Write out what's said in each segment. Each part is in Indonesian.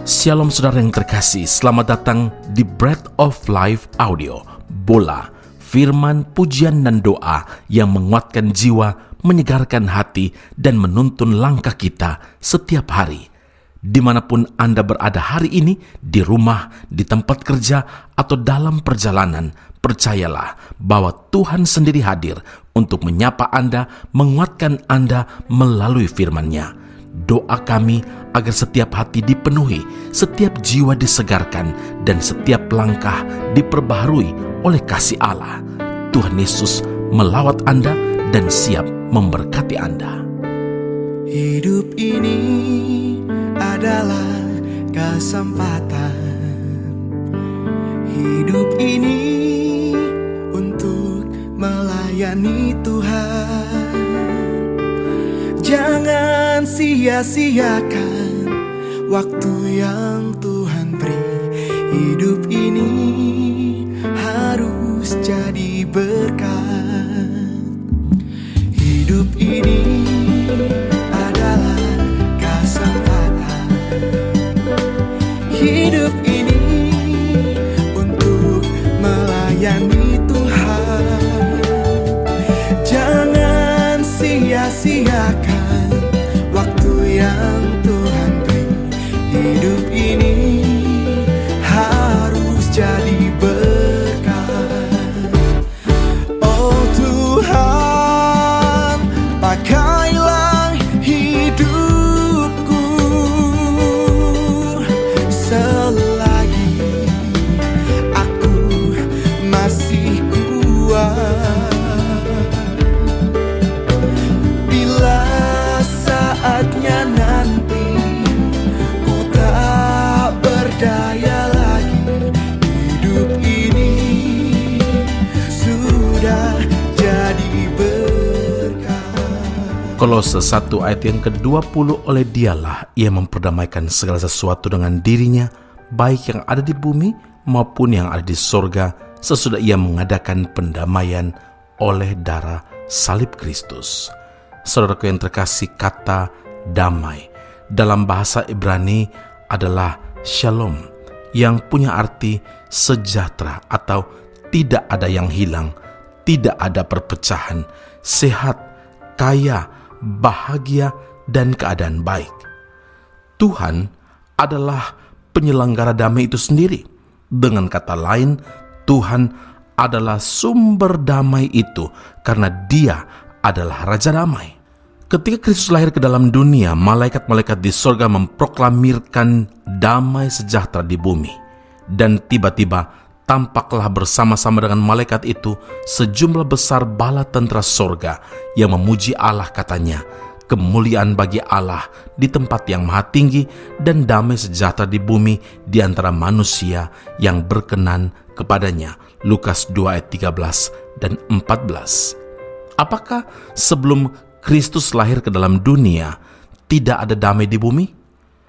Shalom saudara yang terkasih, selamat datang di Bread of Life Audio, Bola, firman, pujian dan doa yang menguatkan jiwa, menyegarkan hati, dan menuntun langkah kita setiap hari. Dimanapun Anda berada hari ini, di rumah, di tempat kerja, atau dalam perjalanan, percayalah bahwa Tuhan sendiri hadir untuk menyapa Anda, menguatkan Anda melalui firman-Nya. Doa kami agar setiap hati dipenuhi, setiap jiwa disegarkan, dan setiap langkah diperbaharui oleh kasih Allah. Tuhan Yesus melawat Anda dan siap memberkati Anda. Hidup ini adalah kesempatan. Hidup ini untuk melayani Tuhan. Jangan sia-siakan waktu yang Tuhan beri. Hidup ini harus jadi berkat. Hidup ini adalah kesempatan. Hidup ini untuk melayani Tuhan. Jangan sia-siakan waktu yang Tuhan beri. Hidup ini harus jadi berkat. Oh Tuhan, pakailah hidupku selagi aku masih kuat. Saatnya nanti ku tak berdaya lagi. Hidup ini sudah jadi berkat. Kolose 1 ayat yang ke-20, oleh Dialah ia memperdamaikan segala sesuatu dengan dirinya, baik yang ada di bumi maupun yang ada di sorga, sesudah ia mengadakan pendamaian oleh darah salib Kristus. Saudaraku yang terkasih, kata damai dalam bahasa Ibrani adalah shalom, yang punya arti sejahtera atau tidak ada yang hilang, tidak ada perpecahan, sehat, kaya, bahagia, dan keadaan baik. Tuhan adalah penyelenggara damai itu sendiri. Dengan kata lain, Tuhan adalah sumber damai itu karena Dia adalah Raja Damai. Ketika Kristus lahir ke dalam dunia, malaikat-malaikat di sorga memproklamirkan damai sejahtera di bumi. Dan tiba-tiba tampaklah bersama-sama dengan malaikat itu sejumlah besar bala tentara sorga yang memuji Allah, katanya, kemuliaan bagi Allah di tempat yang maha tinggi dan damai sejahtera di bumi di antara manusia yang berkenan kepadanya. Lukas 2 ayat 13 dan 14. Apakah sebelum Kristus lahir ke dalam dunia tidak ada damai di bumi?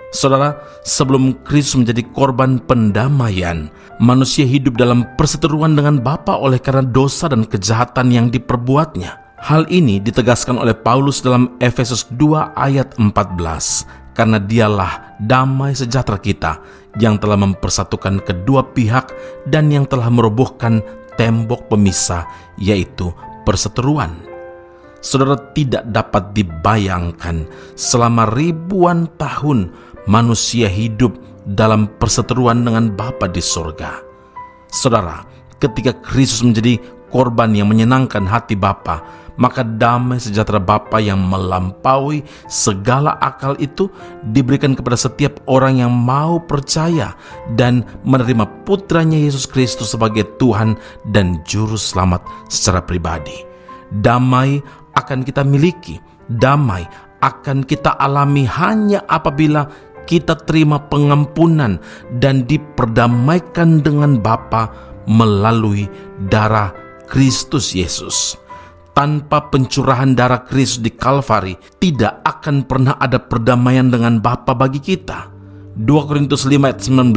Saudara, sebelum Kristus menjadi korban pendamaian, manusia hidup dalam perseteruan dengan Bapa oleh karena dosa dan kejahatan yang diperbuatnya. Hal ini ditegaskan oleh Paulus dalam Efesus 2 ayat 14. Karena Dialah damai sejahtera kita, yang telah mempersatukan kedua pihak dan yang telah merobohkan tembok pemisah, yaitu perseteruan. Saudara, tidak dapat dibayangkan selama ribuan tahun manusia hidup dalam perseteruan dengan Bapa di sorga. Saudara, ketika Kristus menjadi korban yang menyenangkan hati Bapa, maka damai sejahtera Bapa yang melampaui segala akal itu diberikan kepada setiap orang yang mau percaya dan menerima putranya Yesus Kristus sebagai Tuhan dan Juru Selamat secara pribadi. Damai akan kita miliki, damai akan kita alami hanya apabila kita terima pengampunan dan diperdamaikan dengan Bapa melalui darah Kristus Yesus. Tanpa pencurahan darah Kristus di Kalvari, tidak akan pernah ada perdamaian dengan Bapa bagi kita. 2 Korintus 5 ayat 19,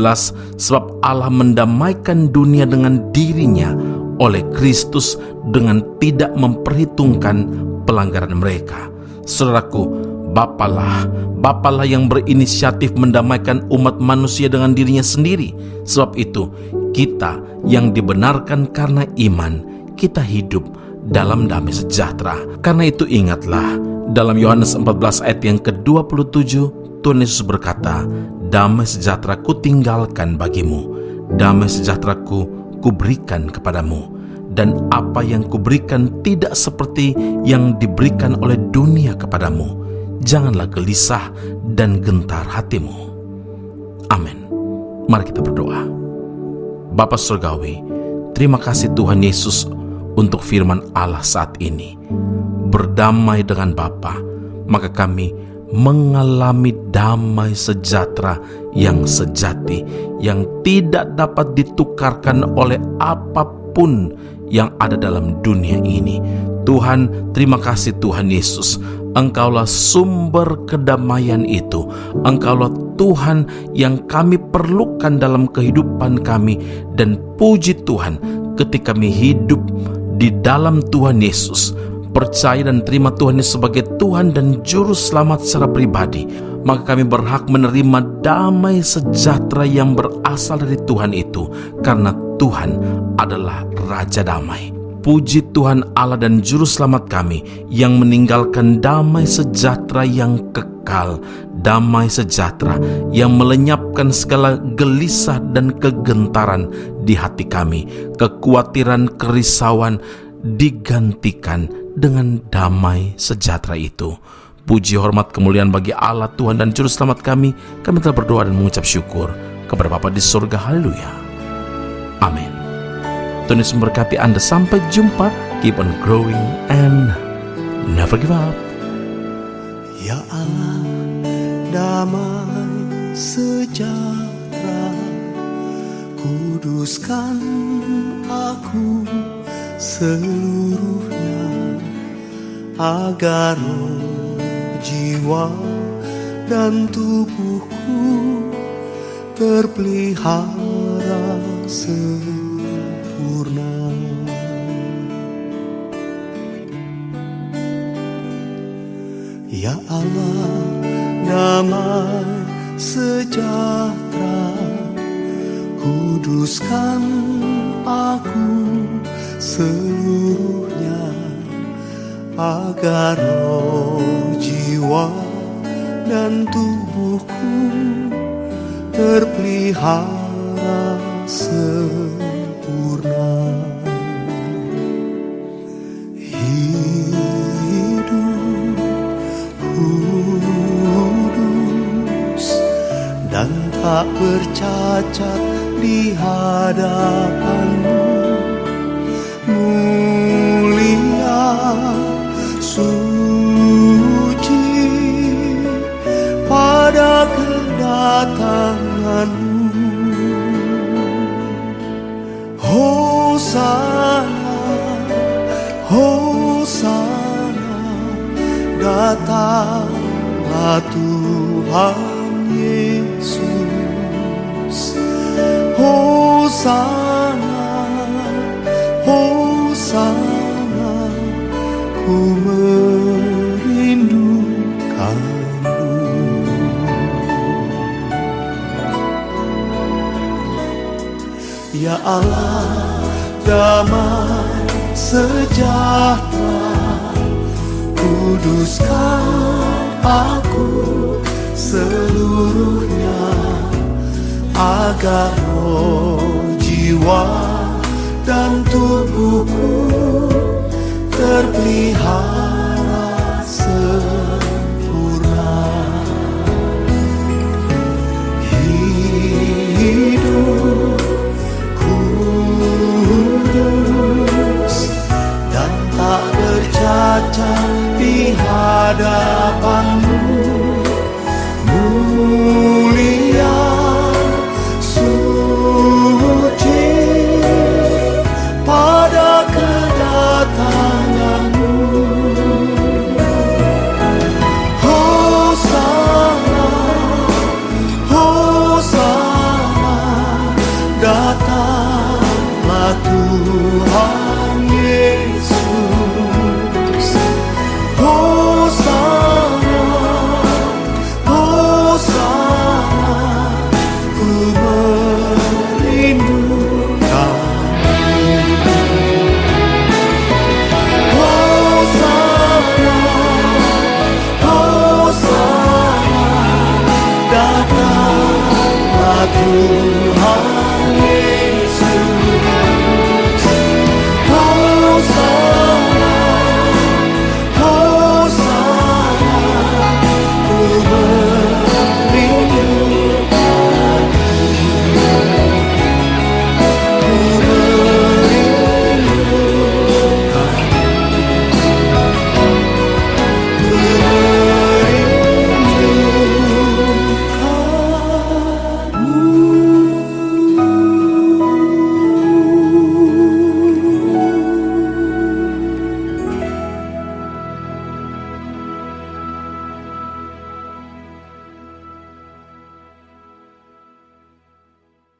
sebab Allah mendamaikan dunia dengan dirinya oleh Kristus dengan tidak memperhitungkan pelanggaran mereka. Saudaraku, Bapalah yang berinisiatif mendamaikan umat manusia dengan dirinya sendiri. Sebab itu, kita yang dibenarkan karena iman, kita hidup dalam damai sejahtera. Karena itu ingatlah, dalam Yohanes 14 ayat yang ke-27, Tuhan Yesus berkata, "Damai sejahtera ku tinggalkan bagimu, damai sejahtera ku berikan kepadamu. Dan apa yang kuberikan tidak seperti yang diberikan oleh dunia kepadamu. Janganlah gelisah dan gentar hatimu." Amin. Mari kita berdoa. Bapa Surgawi, terima kasih Tuhan Yesus untuk firman Allah saat ini. Berdamai dengan Bapa, maka kami mengalami damai sejahtera yang sejati, yang tidak dapat ditukarkan oleh apapun yang ada dalam dunia ini. Tuhan, terima kasih Tuhan Yesus. Engkaulah sumber kedamaian itu. Engkaulah Tuhan yang kami perlukan dalam kehidupan kami. Dan puji Tuhan, ketika kami hidup di dalam Tuhan Yesus, percaya dan terima Tuhan Yesus sebagai Tuhan dan Juru Selamat secara pribadi, maka kami berhak menerima damai sejahtera yang berasal dari Tuhan itu, karena Tuhan adalah Raja Damai. Puji Tuhan Allah dan Juru Selamat kami yang meninggalkan damai sejahtera yang kekal, damai sejahtera yang melenyapkan segala gelisah dan kegentaran di hati kami. Kekhawatiran, kerisauan digantikan dengan damai sejahtera itu. Puji, hormat, kemuliaan bagi Allah Tuhan dan Juru Selamat kami. Kami telah berdoa dan mengucap syukur kepada Bapa di surga. Haleluya. Amin. Tuhan Yesus memberkati Anda. Sampai jumpa. Keep on growing and never give up. Ya Allah, damai sejahtera, kuduskan aku seluruhnya, agar roh, jiwa, dan tubuhku terpelihara sempurna. Ya Allah, damai sejahtera, kuduskan aku seluruhnya, agar roh, jiwa, dan tubuhku terpelihara sempurna. Hidup kudus dan tak bercacat di hadapan-Mu, mulia, suci pada kedatangan-Mu. Hosana, Hosana, datanglah Tuhan Yesus. Hosana, Hosana, ku merindukan-Mu. Ya Allah, damai sejahtera, kuduskan aku seluruhnya, agar roh, jiwa, dan tubuhku terpelihara sempurna. Hidup kudus dan tak bercacat di hadapan-Mu, mulia, suci pada kedatangan-Mu. satu